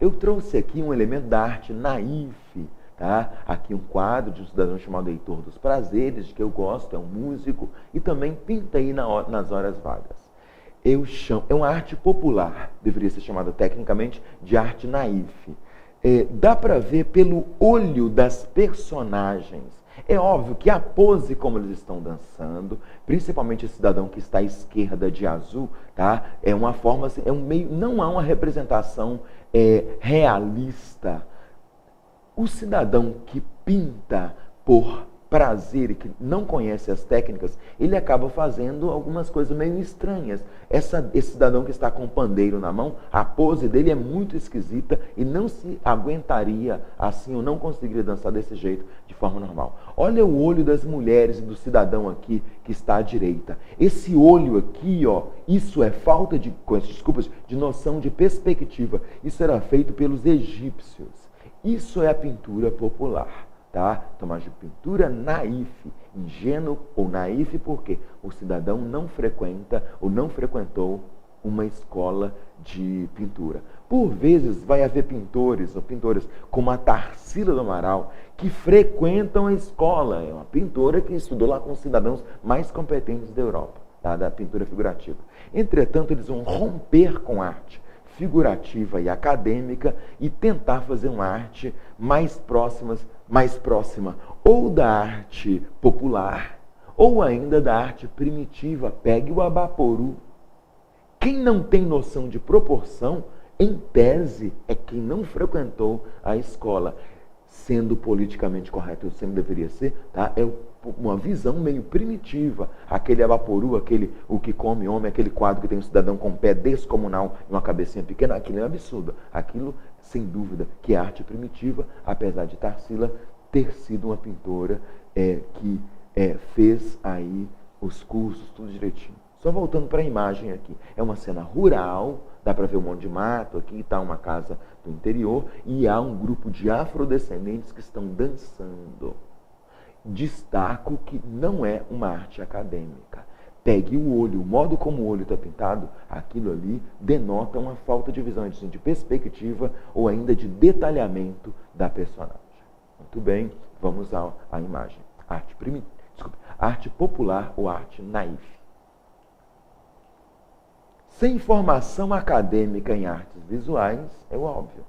Eu trouxe aqui um elemento da arte naif, tá? Aqui um quadro de um cidadão chamado Heitor dos Prazeres, de que eu gosto, é um músico, e também pinta aí nas horas vagas. É uma arte popular, deveria ser chamada tecnicamente de arte naif. Dá para ver pelo olho das personagens. É óbvio que a pose como eles estão dançando, principalmente esse cidadão que está à esquerda de azul, tá? É uma forma, assim, não há uma representação realista. O cidadão que pinta por prazer e que não conhece as técnicas, ele acaba fazendo algumas coisas meio estranhas. Esse cidadão que está com o pandeiro na mão, a pose dele é muito esquisita e não se aguentaria assim, ou não conseguiria dançar desse jeito de forma normal. Olha o olho das mulheres e do cidadão aqui que está à direita. Esse olho aqui, ó, isso é falta de, desculpas, de noção de perspectiva. Isso era feito pelos egípcios. Isso é a pintura popular. Tá? Então, de pintura naif, ingênuo ou naif, porque o cidadão não frequenta ou não frequentou uma escola de pintura. Por vezes vai haver pintores ou pintoras como a Tarsila do Amaral que frequentam a escola. É uma pintora que estudou lá com os cidadãos mais competentes da Europa, tá? Da pintura figurativa. Entretanto, eles vão romper com a arte figurativa e acadêmica e tentar fazer uma arte mais próxima ou da arte popular ou ainda da arte primitiva. Pegue o Abaporu. Quem não tem noção de proporção, em tese, é quem não frequentou a escola. Sendo politicamente correto, eu sempre deveria ser, tá? É uma visão meio primitiva. Aquele Abaporu, o que come homem, aquele quadro que tem um cidadão com um pé descomunal e uma cabecinha pequena, aquilo é um absurdo. Aquilo, sem dúvida, que é arte primitiva, apesar de Tarsila ter sido uma pintora que fez aí os cursos, tudo direitinho. Só voltando para a imagem aqui. É uma cena rural, dá para ver um monte de mato, aqui está uma casa do interior, e há um grupo de afrodescendentes que estão dançando. Destaco que não é uma arte acadêmica. Pegue o olho, o modo como o olho está pintado, aquilo ali denota uma falta de visão, de perspectiva ou ainda de detalhamento da personagem. Muito bem, vamos à imagem. Arte popular ou arte naif. Sem formação acadêmica em artes visuais, é óbvio.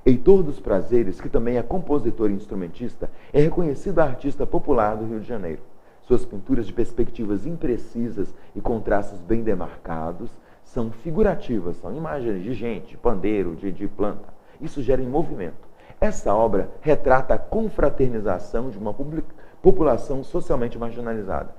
Heitor dos Prazeres, que também é compositor e instrumentista, é reconhecido artista popular do Rio de Janeiro. Suas pinturas de perspectivas imprecisas e contrastes bem demarcados são figurativas, são imagens de gente, de pandeiro, de planta. Isso gera em movimento. Essa obra retrata a confraternização de uma população socialmente marginalizada.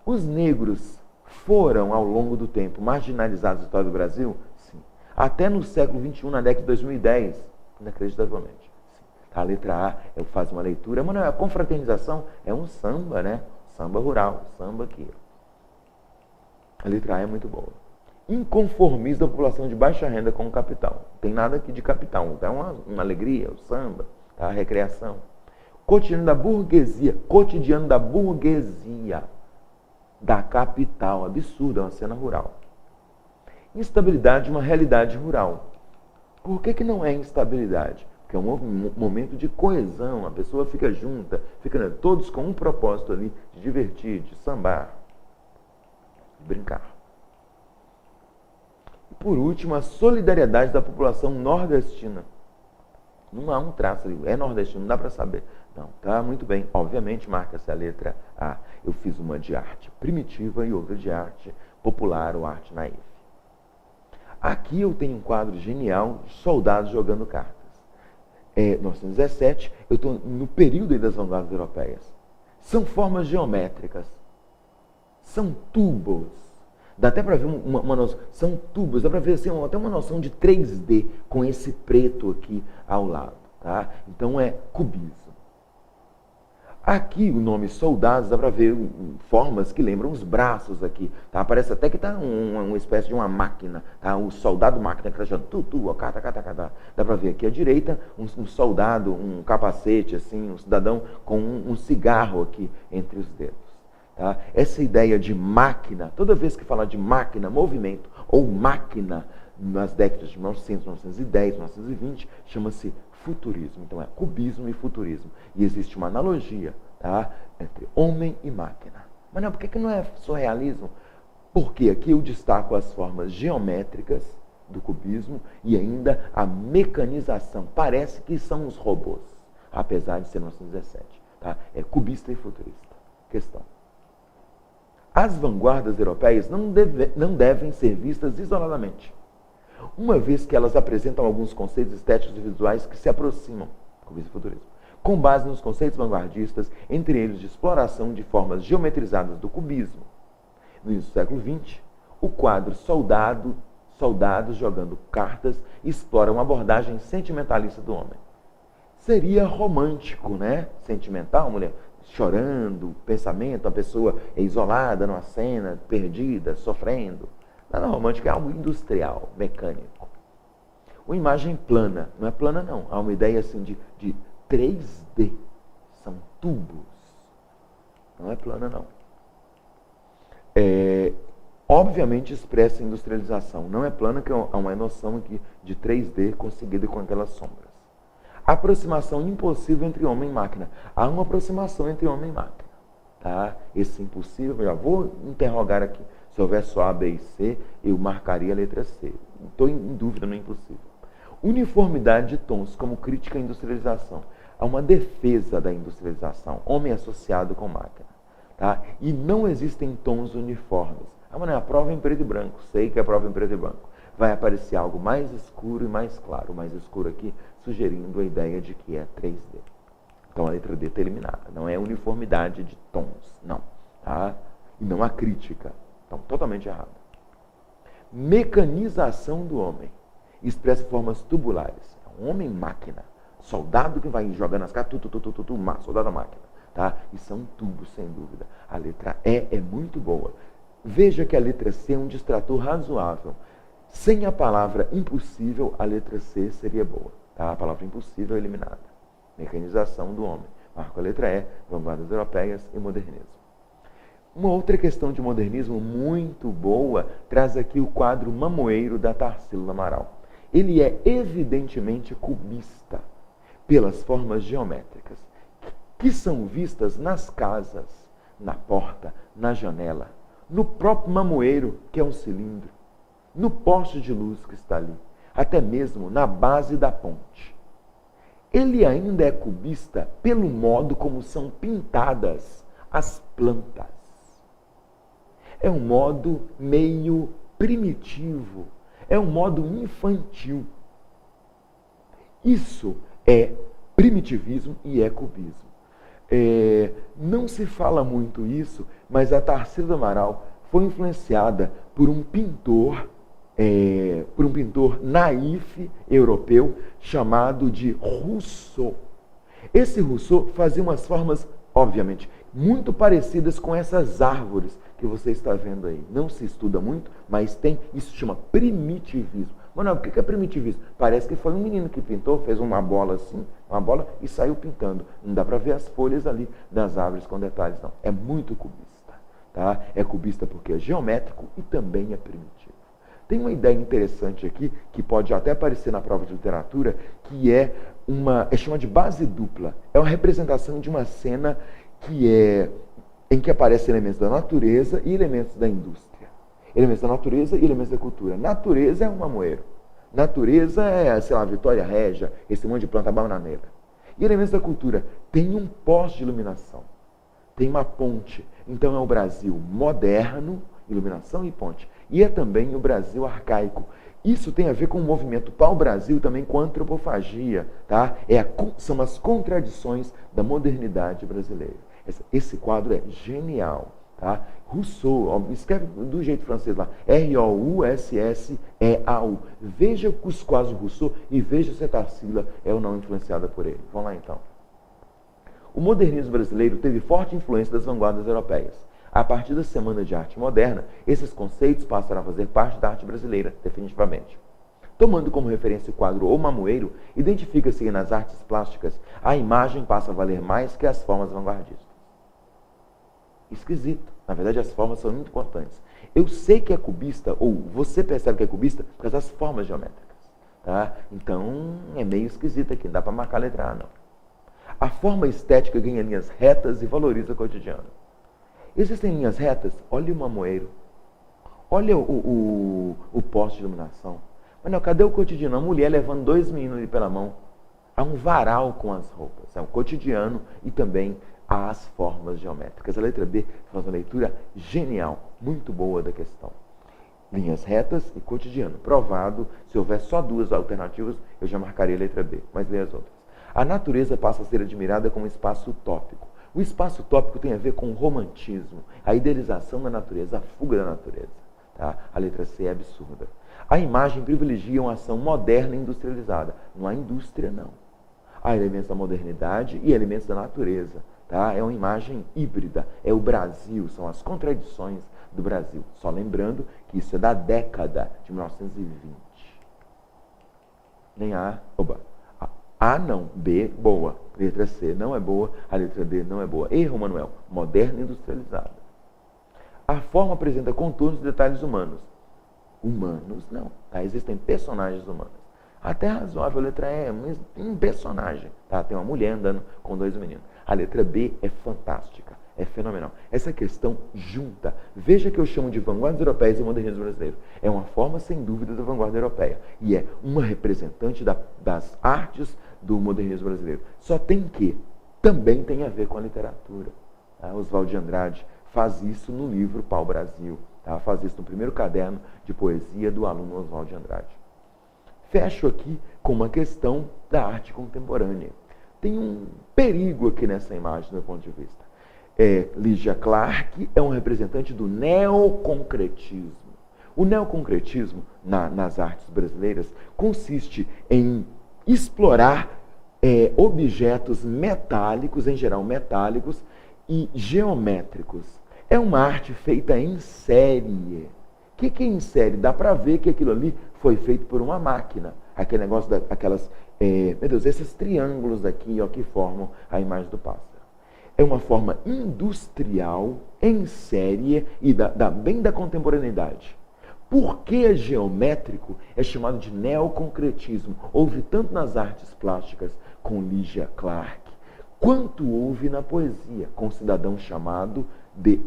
Os negros foram, ao longo do tempo, marginalizados na história do Brasil? Sim. Até no século XXI, na década de 2010, inacreditavelmente. Sim. A letra A faz uma leitura, mas não, a confraternização é um samba, né? Samba rural, samba aqui. A letra A é muito boa. Inconformismo da população de baixa renda com o capital. Não tem nada aqui de capital. É uma alegria, o samba, tá? A recreação. Cotidiano da burguesia da capital. Absurdo, é uma cena rural. Instabilidade de uma realidade rural. Por que não é instabilidade? Porque é um momento de coesão, a pessoa fica junta, fica todos com um propósito ali de divertir, de sambar, de brincar. E por último, a solidariedade da população nordestina. Não há um traço ali, é nordestino, não dá para saber. Não, tá muito bem. Obviamente marca-se a letra A. Eu fiz uma de arte primitiva e outra de arte popular ou arte naif. Aqui eu tenho um quadro genial de soldados jogando cartas. 1917, eu estou no período das vanguardas europeias. São formas geométricas. São tubos. Dá até para ver uma noção. São tubos, dá para ver assim, até uma noção de 3D com esse preto aqui ao lado. Tá? Então é cubismo. Aqui o nome soldados, dá para ver formas que lembram os braços aqui. Tá? Parece até que está uma espécie de uma máquina. Tá? O soldado máquina que está achando Dá para ver aqui à direita um soldado, um capacete, assim, um cidadão com um cigarro aqui entre os dedos. Tá? Essa ideia de máquina, toda vez que falar de máquina, movimento ou máquina nas décadas de 1900, 1910, 1920, chama-se futurismo. Então é cubismo e futurismo. E existe uma analogia, tá, entre homem e máquina. Mas não, por que não é surrealismo? Porque aqui eu destaco as formas geométricas do cubismo e ainda a mecanização. Parece que são os robôs, apesar de ser 1917. Tá? É cubista e futurista. Questão. As vanguardas europeias não devem ser vistas isoladamente, uma vez que elas apresentam alguns conceitos estéticos e visuais que se aproximam, cubismo e futurismo, com base nos conceitos vanguardistas, entre eles de exploração de formas geometrizadas do cubismo. No início do século XX, o quadro Soldados jogando cartas explora uma abordagem sentimentalista do homem. Seria romântico, né? Sentimental, mulher chorando, pensamento, a pessoa é isolada numa cena, perdida, sofrendo. Nada romântico, é algo industrial, mecânico. Uma imagem plana, não é plana não, há uma ideia assim de 3D, são tubos. Não é plana não. Obviamente expressa industrialização, não é plana, que há uma noção aqui de 3D conseguida com aquelas sombras. Aproximação impossível entre homem e máquina. Há uma aproximação entre homem e máquina. Tá? Esse impossível, já vou interrogar aqui. Se houver só A, B e C, eu marcaria a letra C. Estou em dúvida no impossível. Uniformidade de tons como crítica à industrialização. Há uma defesa da industrialização. Homem associado com máquina. Tá? E não existem tons uniformes. A prova é em preto e branco. Sei que é a prova em preto e branco. Vai aparecer algo mais escuro e mais claro. O mais escuro aqui, sugerindo a ideia de que é 3D. Então a letra D está eliminada. Não é uniformidade de tons, não. Tá? E não há crítica. Então, totalmente errado. Mecanização do homem. Expressa formas tubulares. É um homem-máquina. Soldado que vai jogando as cartas, soldado-máquina. Tá? E são tubos, sem dúvida. A letra E é muito boa. Veja que a letra C é um distrator razoável. Sem a palavra impossível, a letra C seria boa. Tá? A palavra impossível é eliminada. Mecanização do homem. Marco a letra E, vanguardas europeias e modernismo. Uma outra questão de modernismo muito boa traz aqui o quadro Mamoeiro, da Tarsila do Amaral. Ele é evidentemente cubista pelas formas geométricas, que são vistas nas casas, na porta, na janela, no próprio mamoeiro, que é um cilindro, no poste de luz que está ali, até mesmo na base da ponte. Ele ainda é cubista pelo modo como são pintadas as plantas. É um modo meio primitivo, é um modo infantil. Isso é primitivismo e é cubismo. Não se fala muito isso, mas a Tarsila do Amaral foi influenciada por um pintor naif europeu chamado de Rousseau. Esse Rousseau fazia umas formas, obviamente, muito parecidas com essas árvores que você está vendo aí. Não se estuda muito, mas tem, isso chama primitivismo. Mano, o que é primitivismo? Parece que foi um menino que pintou, fez uma bola assim, e saiu pintando. Não dá para ver as folhas ali das árvores com detalhes, não. É muito cubista. Tá? É cubista porque é geométrico e também é primitivo. Tem uma ideia interessante aqui, que pode até aparecer na prova de literatura, que é chama de base dupla. É uma representação de uma cena em que aparecem elementos da natureza e elementos da indústria. Elementos da natureza e elementos da cultura. Natureza é um mamoeiro. Natureza é, sei lá, Vitória Régia, esse monte de planta bananeira. E elementos da cultura. Tem um poste de iluminação. Tem uma ponte. Então é o Brasil moderno, iluminação e ponte. E é também o Brasil arcaico. Isso tem a ver com o movimento pau-brasil também com a antropofagia. Tá? São as contradições da modernidade brasileira. Esse quadro é genial. Tá? Rousseau, escreve do jeito francês lá, R-O-U-S-S-E-A-U. Veja os quadros Rousseau e veja se a Tarsila é ou não influenciada por ele. Vamos lá então. O modernismo brasileiro teve forte influência das vanguardas europeias. A partir da Semana de Arte Moderna, esses conceitos passaram a fazer parte da arte brasileira, definitivamente. Tomando como referência o quadro O Mamoeiro, identifica-se que nas artes plásticas a imagem passa a valer mais que as formas vanguardistas. Esquisito. Na verdade, as formas são muito importantes. Eu sei que é cubista, ou você percebe que é cubista, por causa das formas geométricas. Tá? Então, é meio esquisito aqui, não dá para marcar a letra A, não. A forma estética ganha linhas retas e valoriza o cotidiano. Existem linhas retas? Olha o mamoeiro. Olha o poste de iluminação. Mas não, cadê o cotidiano? A mulher levando 2 meninos ali pela mão. Há um varal com as roupas. É o cotidiano e também as formas geométricas. A letra B faz uma leitura genial, muito boa da questão. Linhas retas e cotidiano. Provado, se houver só 2 alternativas, eu já marcaria a letra B, mas leia as outras. A natureza passa a ser admirada como um espaço utópico. O espaço utópico tem a ver com o romantismo, a idealização da natureza, a fuga da natureza. Tá? A letra C é absurda. A imagem privilegia uma ação moderna e industrializada. Não há indústria, não. Há elementos da modernidade e elementos da natureza. Tá? É uma imagem híbrida. É o Brasil, são as contradições do Brasil. Só lembrando que isso é da década de 1920. Nem A, A não, B, boa. Letra C não é boa, a letra D não é boa. Erro, Manuel. Moderna e industrializada. A forma apresenta contornos e detalhes humanos. Humanos, não. Tá? Existem personagens humanos. Até razoável, a letra E é um personagem. Tá? Tem uma mulher andando com 2 meninos. A letra B é fantástica, é fenomenal. Essa questão junta. Veja que eu chamo de vanguardas europeias e modernismo brasileiro. É uma forma, sem dúvida, da vanguarda europeia. E é uma representante das artes do modernismo brasileiro. Só tem que também tem a ver com a literatura. Tá? Oswald de Andrade faz isso no livro Pau Brasil. Tá? Faz isso no primeiro caderno de poesia do aluno Oswald de Andrade. Fecho aqui com uma questão da arte contemporânea. Tem um perigo aqui nessa imagem, do meu ponto de vista. Lygia Clark é um representante do neoconcretismo. O neoconcretismo, nas artes brasileiras, consiste em explorar objetos metálicos, em geral metálicos, e geométricos. É uma arte feita em série. O que é em série? Dá para ver que aquilo ali foi feito por uma máquina. Aquele negócio esses triângulos aqui, ó, que formam a imagem do pássaro. É uma forma industrial, em série, e bem da contemporaneidade. Por que geométrico é chamado de neoconcretismo? Houve tanto nas artes plásticas com Lygia Clark, quanto houve na poesia, com um cidadão chamado de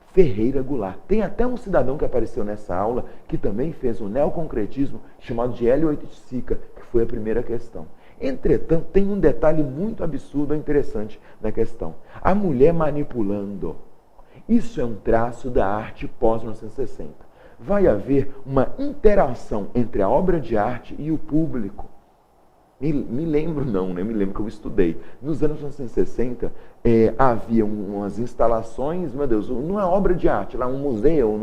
Ferreira Goulart. Tem até um cidadão que apareceu nessa aula que também fez um neoconcretismo chamado de Hélio Oiticica, que foi a primeira questão. Entretanto, tem um detalhe muito absurdo e interessante na questão. A mulher manipulando. Isso é um traço da arte pós-1960. Vai haver uma interação entre a obra de arte e o público. Me lembro que eu estudei. Nos anos 1960, havia umas instalações, meu Deus, numa obra de arte, lá um museu,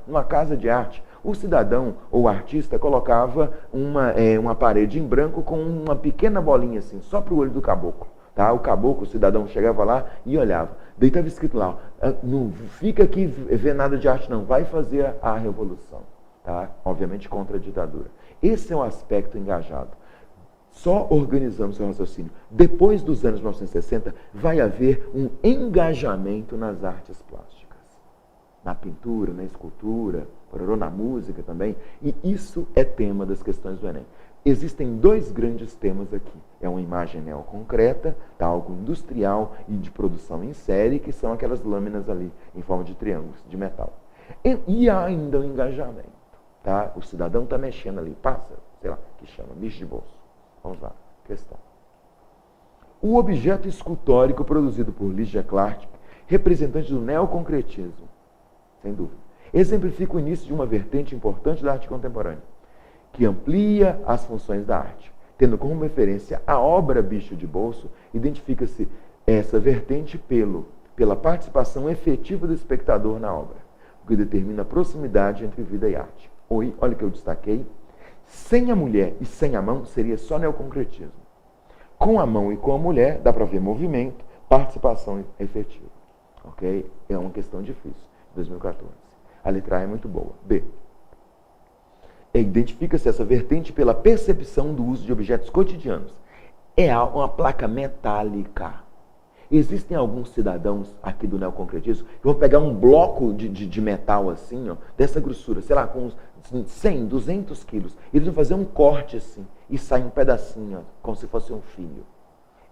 numa casa de arte. O cidadão ou o artista colocava uma parede em branco com uma pequena bolinha assim, só para o olho do caboclo. Tá? O caboclo, o cidadão, chegava lá e olhava. Daí estava escrito lá, não fica aqui ver nada de arte não, vai fazer a revolução. Tá? Obviamente contra a ditadura. Esse é um aspecto engajado. Só organizando seu raciocínio. Depois dos anos 1960, vai haver um engajamento nas artes plásticas. Na pintura, na escultura, na música também. E isso é tema das questões do Enem. Existem 2 grandes temas aqui. É uma imagem neoconcreta, tá, algo industrial e de produção em série, que são aquelas lâminas ali, em forma de triângulos, de metal. E há ainda um engajamento. Tá? O cidadão está mexendo ali, passa, sei lá, que chama, bicho de bolso. Vamos lá, questão. O objeto escultórico produzido por Lygia Clark, representante do neoconcretismo, sem dúvida, exemplifica o início de uma vertente importante da arte contemporânea, que amplia as funções da arte. Tendo como referência a obra Bicho de Bolso, identifica-se essa vertente pela participação efetiva do espectador na obra, o que determina a proximidade entre vida e arte. Olha o que eu destaquei. Sem a mulher e sem a mão seria só neoconcretismo. Com a mão e com a mulher dá para ver movimento, participação efetiva. Ok? É uma questão difícil. 2014. A letra A é muito boa. B. Identifica-se essa vertente pela percepção do uso de objetos cotidianos. É uma placa metálica. Existem alguns cidadãos aqui do neoconcretismo que vão pegar um bloco de metal assim, ó, dessa grossura, sei lá, com uns 100, 200 quilos. Eles vão fazer um corte assim e sai um pedacinho, ó, como se fosse um fio.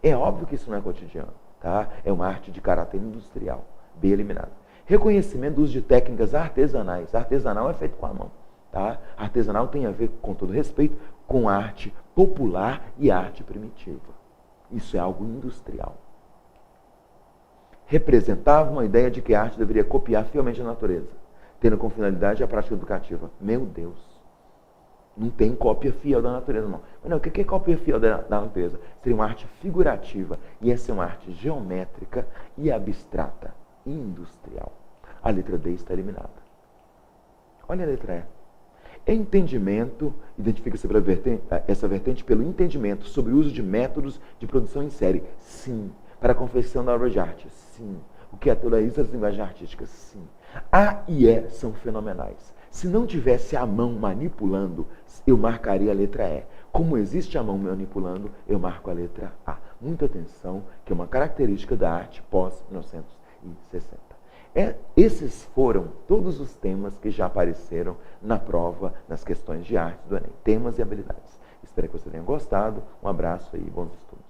É óbvio que isso não é cotidiano, tá? É uma arte de caráter industrial, bem eliminada. Reconhecimento do uso de técnicas artesanais. Artesanal é feito com a mão, tá? Artesanal tem a ver, com todo respeito, com arte popular e arte primitiva. Isso é algo industrial. Representava uma ideia de que a arte deveria copiar fielmente a natureza, tendo como finalidade a prática educativa. Meu Deus! Não tem cópia fiel da natureza, não. Mas não, o que é cópia fiel da natureza? Seria uma arte figurativa, e essa é uma arte geométrica e abstrata, industrial. A letra D está eliminada. Olha a letra E. Entendimento, identifica-se essa vertente pelo entendimento sobre o uso de métodos de produção em série. Sim. Para a confecção da obra de arte. Sim. O que atualiza as linguagens artísticas. Sim. A e E são fenomenais. Se não tivesse a mão manipulando, eu marcaria a letra E. Como existe a mão manipulando, eu marco a letra A. Muita atenção, que é uma característica da arte pós-1960. Esses foram todos os temas que já apareceram na prova, nas questões de arte do Enem. Temas e habilidades. Espero que você tenha gostado. Um abraço e bons estudos.